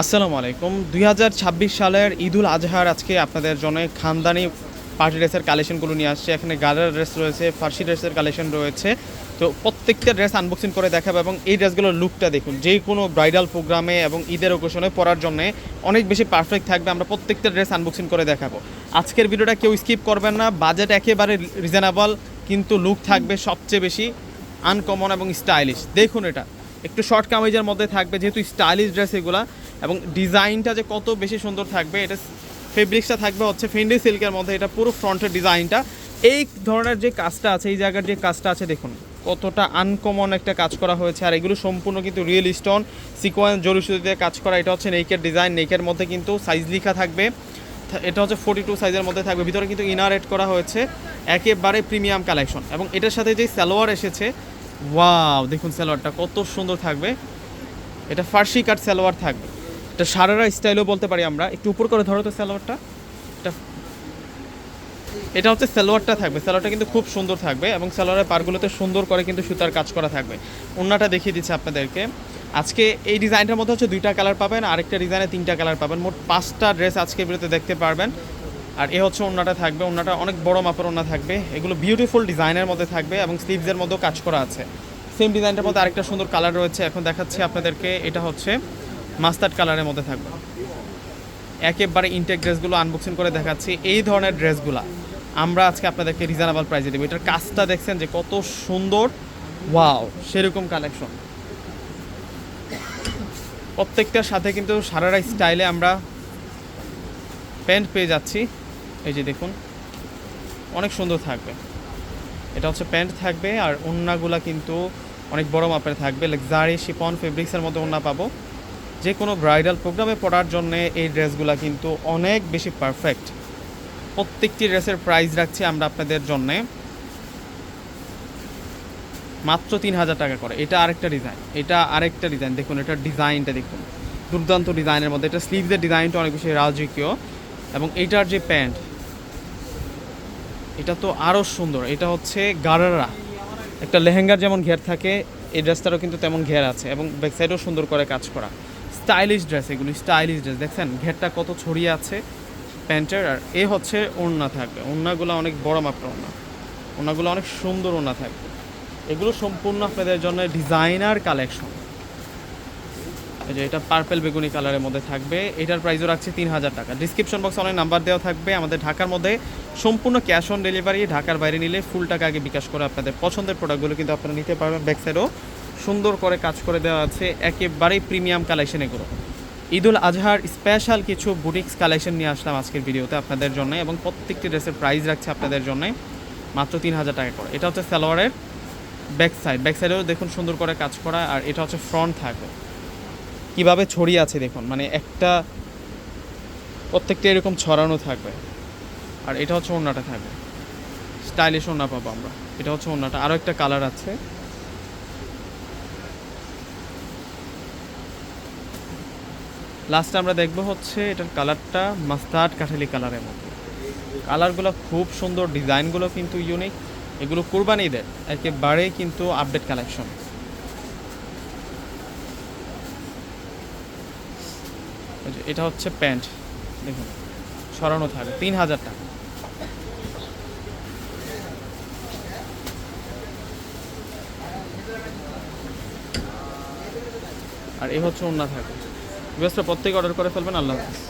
আসসালামু আলাইকুম। ২০২৬ সালের ঈদুল আজহার আজকে আপনাদের জন্য খানদানি পার্টি ড্রেসের কালেকশনগুলো নিয়ে আসছে। এখানে গালার ড্রেস রয়েছে, ফার্সি ড্রেসের কালেকশন রয়েছে। তো প্রত্যেকটা ড্রেস আনবক্সিং করে দেখাবো এবং এই ড্রেসগুলোর লুকটা দেখুন। যে কোনো ব্রাইডাল প্রোগ্রামে এবং ঈদের অকেশনে পরার জন্য অনেক বেশি পারফেক্ট থাকবে। আমরা প্রত্যেকটা ড্রেস আনবক্সিং করে দেখাবো। আজকের ভিডিওটা কেউ স্কিপ করবেন না। বাজেট একেবারে রিজনেবল, কিন্তু লুক থাকবে সবচেয়ে বেশি আনকমন এবং স্টাইলিশ। দেখুন, এটা একটু শর্ট কামিজের মধ্যে থাকবে, যেহেতু স্টাইলিশ ড্রেস এগুলা, এবং ডিজাইনটা যে কত বেশি সুন্দর থাকবে। এটা ফেব্রিক্সটা থাকবে হচ্ছে ফেন্ডি সিল্কের মধ্যে। এটা পুরো ফ্রন্টের ডিজাইনটা, এই ধরনের যে কাজটা আছে, এই জায়গার যে কাজটা আছে দেখুন কতটা আনকমন একটা কাজ করা হয়েছে। আর এগুলো সম্পূর্ণ কিন্তু রিয়েল স্টোন সিকোয়েন্স জরি সুতো দিয়ে কাজ করা। এটা হচ্ছে নেকের ডিজাইন, নেকের মধ্যে কিন্তু সাইজ লেখা থাকবে। এটা হচ্ছে 42 সাইজের মধ্যে থাকবে। ভিতরে কিন্তু ইনার এড করা হয়েছে, একেবারে প্রিমিয়াম কালেকশন। এবং এটার সাথে যে সালোয়ার এসেছে, ওয়াও দেখুন সালোয়ারটা কত সুন্দর থাকবে। এটা ফার্সি কাট সালোয়ার থাকবে। এটা সারারা স্টাইলও বলতে পারি আমরা। একটু উপর করে ধরো তো সালোয়ারটা। এটা হচ্ছে সালোয়ারটা থাকবে। সালোয়ারটা কিন্তু খুব সুন্দর থাকবে এবং সালোয়ারের পারগুলোতে সুন্দর করে কিন্তু সুতার কাজ করা থাকবে। ওড়নাটা দেখিয়ে দিচ্ছে আপনাদেরকে। আজকে এই ডিজাইনটার মধ্যে হচ্ছে 2টা কালার পাবেন, আরেকটা ডিজাইনে 3টা কালার পাবেন। মোট 5টা ড্রেস আজকে ভিডিওতে দেখতে পারবেন। আর এ হচ্ছে ওড়নাটা থাকবে। ওড়নাটা অনেক বড় মাপের ওড়না থাকবে। এগুলো বিউটিফুল ডিজাইনের মধ্যে থাকবে এবং স্লিভসের মধ্যেও কাজ করা আছে। সেম ডিজাইনটার মধ্যে আরেকটা সুন্দর কালার রয়েছে, এখন দেখাচ্ছি আপনাদেরকে। এটা হচ্ছে মাস্টার্ড কালারের মধ্যে থাকবে। একেবারে ইনটেক ড্রেসগুলো আনবক্সিং করে দেখাচ্ছি। এই ধরনের ড্রেসগুলো আমরা আজকে আপনাদেরকে রিজনেবল প্রাইসে দেবো। এটার কাজটা দেখছেন যে কত সুন্দর, ওয়াও সেরকম কালেকশন। প্রত্যেকটার সাথে কিন্তু সারারা স্টাইলে আমরা প্যান্ট পেয়ে যাচ্ছি। এই যে দেখুন অনেক সুন্দর থাকবে। এটা হচ্ছে প্যান্ট থাকবে, আর ওড়নাগুলা কিন্তু অনেক বড় মাপের থাকবে। লাক্সারি শিফন ফেব্রিক্সের মধ্যে ওড়না পাবো। যে কোনো ব্রাইডাল প্রোগ্রামে পরার জন্য এই ড্রেসগুলো কিন্তু অনেক বেশি পারফেক্ট। প্রত্যেকটি ড্রেসের প্রাইস রাখছি আমরা আপনাদের জন্য মাত্র 3000 টাকা করে। এটা আরেকটা ডিজাইন, দেখুন এটার ডিজাইনটা দেখুন, দুর্দান্ত ডিজাইনের মধ্যে। এটা স্লিভসের ডিজাইনটা অনেক বেশি রাজকীয়, এবং এইটার যে প্যান্ট, এটা তো আরও সুন্দর। এটা হচ্ছে গারারা, একটা লেহেঙ্গার যেমন ঘের থাকে, এই ড্রেসটারও কিন্তু তেমন ঘের আছে, এবং ব্যাক সাইডও সুন্দর করে কাজ করা। স্টাইলিশ ড্রেস, এগুলি স্টাইলিশ ড্রেস। দেখছেন ঘেরটা কত ছড়িয়ে আছে প্যান্টের। আর এ হচ্ছে ওড়না থাকবে। ওড়নাগুলো অনেক বড় মাপের ওড়নাগুলো অনেক সুন্দর ওড়না থাকবে। এগুলো সম্পূর্ণ আপনাদের জন্য ডিজাইনার কালেকশন। এই যে এটা পার্পেল বেগুনি কালারের মধ্যে থাকবে। এটার প্রাইসও রাখছি 3000 টাকা। ডিসক্রিপশন বক্সে অনেক নাম্বার দেওয়া থাকবে। আমাদের ঢাকার মধ্যে সম্পূর্ণ ক্যাশ অন ডেলিভারি। ঢাকার বাইরে নিলে ফুল টাকা আগে বিকাশ করে আপনাদের পছন্দের প্রোডাক্টগুলো কিন্তু আপনারা নিতে পারবেন। ব্যাক সাইডও সুন্দর করে কাজ করে দেওয়া আছে, একেবারেই প্রিমিয়াম কালেকশন এগুলো। ঈদুল আজহার স্পেশাল কিছু বুটিক্স কালেকশন নিয়ে আসলাম আজকের ভিডিওতে আপনাদের জন্য, এবং প্রত্যেকটি ড্রেসের প্রাইস রাখছে আপনাদের জন্য মাত্র 3000 টাকা করে। এটা হচ্ছে সালোয়ারের ব্যাক সাইডেও দেখুন সুন্দর করে কাজ করা। আর এটা হচ্ছে ফ্রন্ট থাকবে, কীভাবে ছড়িয়ে আছে দেখুন, মানে একটা প্রত্যেকটা এরকম ছড়ানো থাকবে। আর এটা হচ্ছে ওড়নাটা থাকবে, স্টাইলিশ ওড়না পাবো আমরা। এটা হচ্ছে ওড়নাটা, আরও একটা কালার আছে। লাস্টে আমরা দেখবো হচ্ছে এটার কালারটা মাস্টার্ড কাঠালি কালারের মধ্যে। কালারগুলো খুব সুন্দর, ডিজাইনগুলো কিন্তু ইউনিক। এগুলো কুরবানিদের একেবারেই কিন্তু আপডেট কালেকশন। এটা হচ্ছে প্যান্ট, দেখুন সরানো থাকবে 3000 টাকা। আর এই হচ্ছে ওড়না থাকবে। প্রত্যেকে অর্ডার করে ফেলবেন। আল্লাহ হাফেজ।